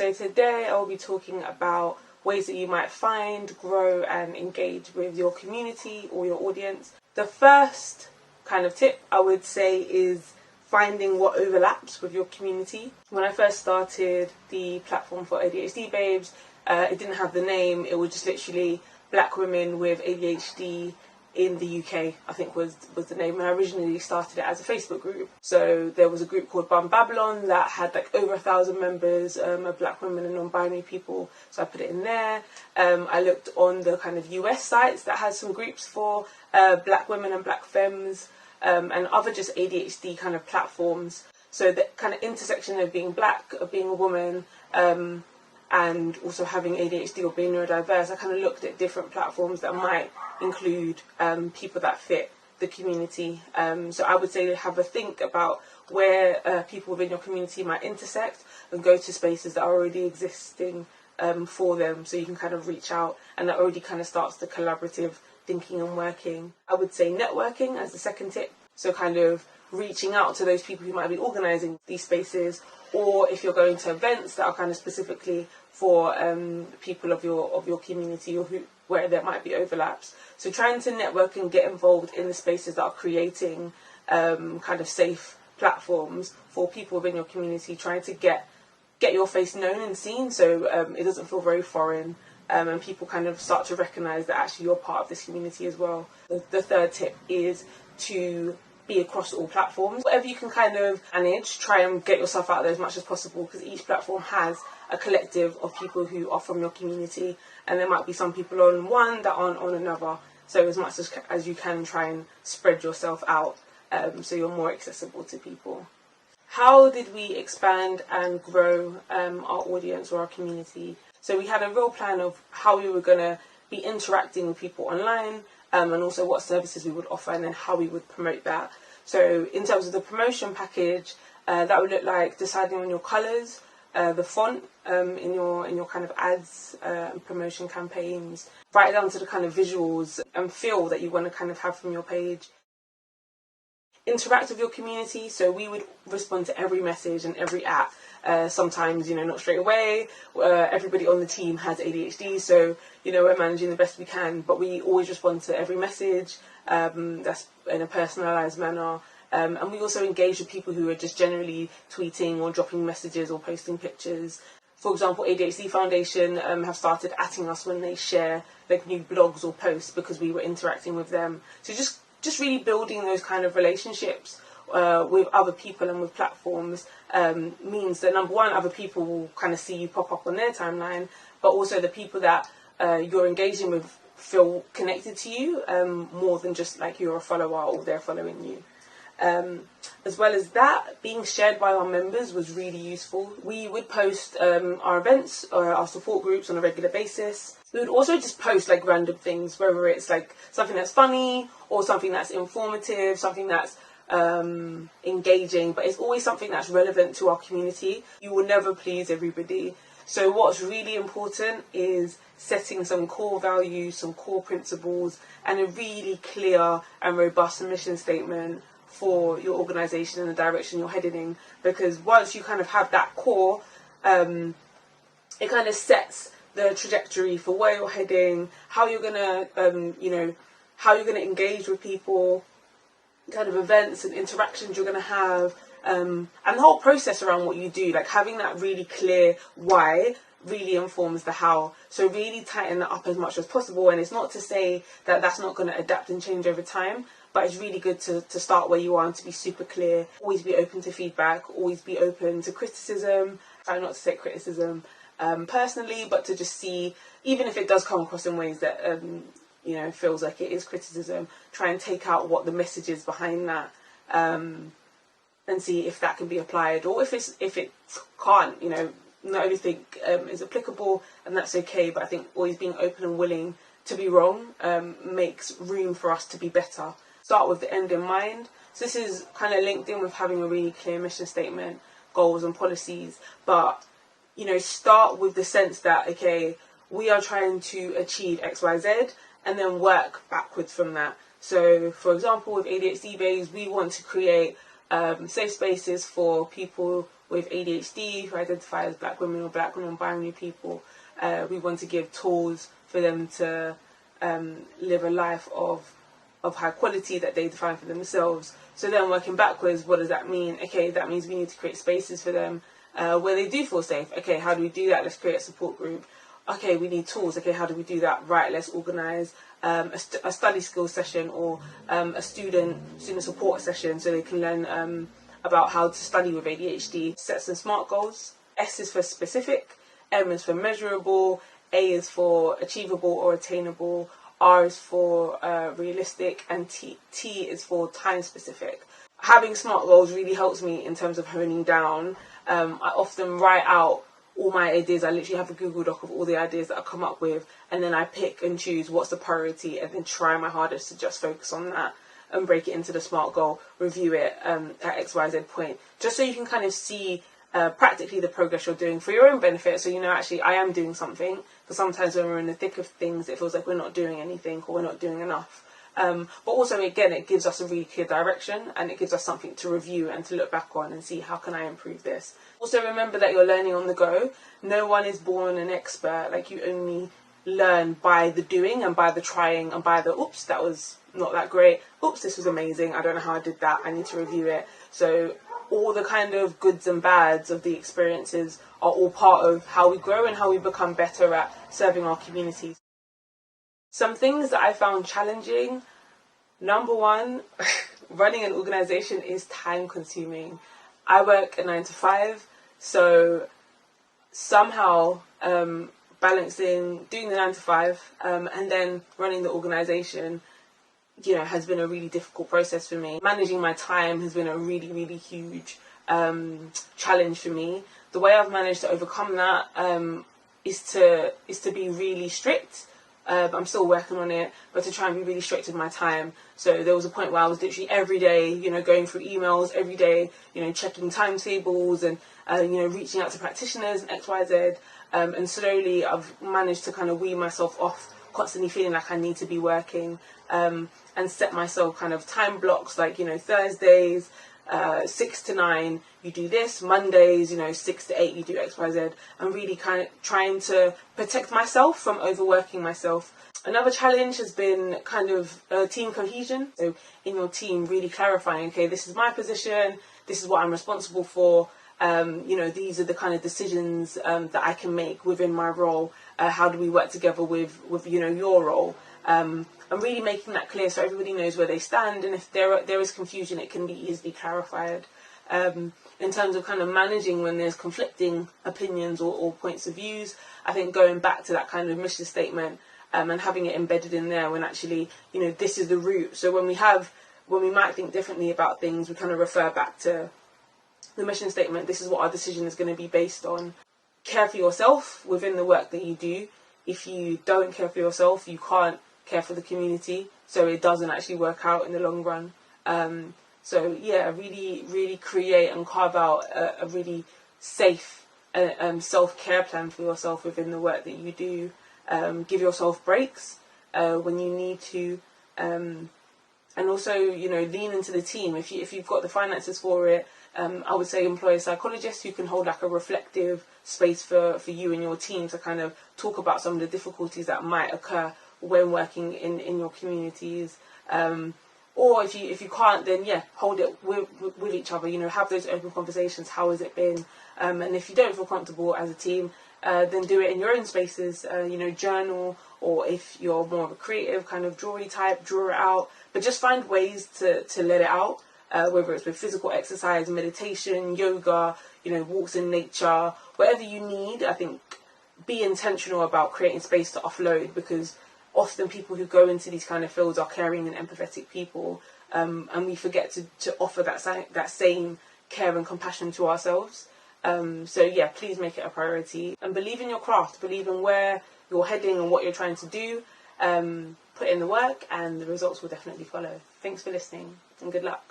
So today I will be talking about ways that you might find, grow and engage with your community or your audience. The first kind of tip I would say is finding what overlaps with your community. When I first started the platform for ADHD Babes, it didn't have the name, it was just literally black women with ADHD in the UK, I think was the name. And I originally started it as a Facebook group. So there was a group called Bum Babylon that had like over 1,000 members of black women and non-binary people. So I put it in there. I looked on the kind of US sites that has some groups for black women and black femmes and other just ADHD kind of platforms. So the kind of intersection of being black, of being a woman, and also having ADHD or being neurodiverse, I kind of looked at different platforms that might include people that fit the community. So I would say have a think about where people within your community might intersect and go to spaces that are already existing for them, so you can kind of reach out, and that already kind of starts the collaborative thinking and working. I would say networking as the second tip, so kind of reaching out to those people who might be organising these spaces, or if you're going to events that are kind of specifically for people of your community or where there might be overlaps. So trying to network and get involved in the spaces that are creating kind of safe platforms for people within your community, trying to get your face known and seen, so it doesn't feel very foreign, and people kind of start to recognise that actually you're part of this community as well. The third tip is to be across all platforms. Whatever you can kind of manage, try and get yourself out there as much as possible, because each platform has a collective of people who are from your community, and there might be some people on one that aren't on another. So as much as you can, try and spread yourself out so you're more accessible to people. How did we expand and grow our audience or our community? So we had a real plan of how we were going to be interacting with people online, and also what services we would offer, and then how we would promote that. So in terms of the promotion package, that would look like deciding on your colours, the font in your kind of ads and promotion campaigns, right down to the kind of visuals and feel that you want to kind of have from your page. Interact with your community, so we would respond to every message and every app. Sometimes, not straight away. Everybody on the team has ADHD, so, we're managing the best we can, but we always respond to every message that's in a personalised manner. And we also engage with people who are just generally tweeting or dropping messages or posting pictures. For example, ADHD Foundation have started @ing us when they share like new blogs or posts, because we were interacting with them. So just really building those kind of relationships with other people and with platforms means that, number one, other people will kind of see you pop up on their timeline, but also the people that you're engaging with feel connected to you more than just like you're a follower or they're following you. As well as that, being shared by our members was really useful. We would post our events or our support groups on a regular basis. We would also just post like random things, whether it's like something that's funny or something that's informative, something that's engaging, but it's always something that's relevant to our community. You will never please everybody. So what's really important is setting some core values, some core principles, and a really clear and robust mission statement for your organisation and the direction you're heading in. Because once you kind of have that core, it kind of sets the trajectory for where you're heading, how you're gonna, how you're gonna engage with people, kind of events and interactions you're gonna have, and the whole process around what you do. Like having that really clear why really informs the how. So really tighten that up as much as possible. And it's not to say that that's not going to adapt and change over time, but it's really good to start where you are and to be super clear. Always be open to feedback, always be open to criticism. Try not to take criticism personally, but to just see, even if it does come across in ways that feels like it is criticism, try and take out what the message is behind that, and see if that can be applied, or if it can't, not everything is applicable, and that's okay. But I think always being open and willing to be wrong makes room for us to be better. Start with the end in mind. So this is kind of linked in with having a really clear mission statement, goals and policies, but start with the sense that, okay, we are trying to achieve XYZ, and then work backwards from that. So for example, with ADHD Babes, we want to create safe spaces for people with ADHD who identify as black women or black non-binary people. We want to give tools for them to live a life of high quality that they define for themselves. So then working backwards, what does that mean? Okay, that means we need to create spaces for them where they do feel safe. Okay, how do we do that? Let's create a support group. Okay, we need tools. Okay, how do we do that? Right, let's organise a study skills session or a student support session so they can learn about how to study with ADHD. Set some SMART goals. S is for specific, M is for measurable, A is for achievable or attainable, R is for realistic, and T is for time specific. Having SMART goals really helps me in terms of honing down. I often write out all my ideas. I literally have a Google Doc of all the ideas that I come up with, and then I pick and choose what's the priority and then try my hardest to just focus on that and break it into the SMART goal, review it at XYZ point, just so you can kind of see practically the progress you're doing for your own benefit. So, you know, actually I am doing something, because sometimes when we're in the thick of things, it feels like we're not doing anything or we're not doing enough. But also, again, it gives us a really clear direction, and it gives us something to review and to look back on and see, how can I improve this? Also, remember that you're learning on the go. No one is born an expert. Like, you only learn by the doing and by the trying and by the, oops, that was not that great. Oops, this was amazing. I don't know how I did that. I need to review it. So all the kind of goods and bads of the experiences are all part of how we grow and how we become better at serving our communities. Some things that I found challenging. Number one, running an organisation is time consuming. I work a 9 to 5, so somehow balancing doing the 9 to 5 and then running the organisation, you know, has been a really difficult process for me. Managing my time has been a really, really huge challenge for me. The way I've managed to overcome that is to be really strict. I'm still working on it, but to try and be really strict with my time. So there was a point where I was literally every day, you know, going through emails every day, you know, checking timetables and, you know, reaching out to practitioners and XYZ. And slowly I've managed to kind of wean myself off constantly feeling like I need to be working, and set myself kind of time blocks, like, you know, Thursdays, 6 to 9 you do this, Mondays, you know, 6 to 8 you do XYZ, and really kind of trying to protect myself from overworking myself. Another challenge has been kind of team cohesion. So in your team, really clarifying, okay, this is my position, this is what I'm responsible for, you know, these are the kind of decisions that I can make within my role. How do we work together with you know, your role? And really making that clear so everybody knows where they stand, and if there is confusion, it can be easily clarified. In terms of kind of managing when there's conflicting opinions or points of views, I think going back to that kind of mission statement and having it embedded in there, when actually, you know, this is the route. So when we might think differently about things, we kind of refer back to the mission statement. This is what our decision is going to be based on. Care for yourself within the work that you do. If you don't care for yourself, you can't care for the community, so it doesn't actually work out in the long run. So yeah, really, really create and carve out a really safe self-care plan for yourself within the work that you do. Give yourself breaks when you need to, and also, you know, lean into the team. If you've got the finances for it, I would say employ a psychologist who can hold like a reflective space for you and your team to kind of talk about some of the difficulties that might occur when working in your communities. Or if you can't, then yeah, hold it with each other, you know, have those open conversations. How has it been? And if you don't feel comfortable as a team, then do it in your own spaces, you know, journal, or if you're more of a creative kind of drawy type, draw it out, but just find ways to let it out, whether it's with physical exercise, meditation, yoga, you know, walks in nature, whatever you need. I think be intentional about creating space to offload, because often people who go into these kind of fields are caring and empathetic people, and we forget to offer that same care and compassion to ourselves. So yeah, please make it a priority and believe in your craft, believe in where you're heading and what you're trying to do. Put in the work and the results will definitely follow. Thanks for listening and good luck.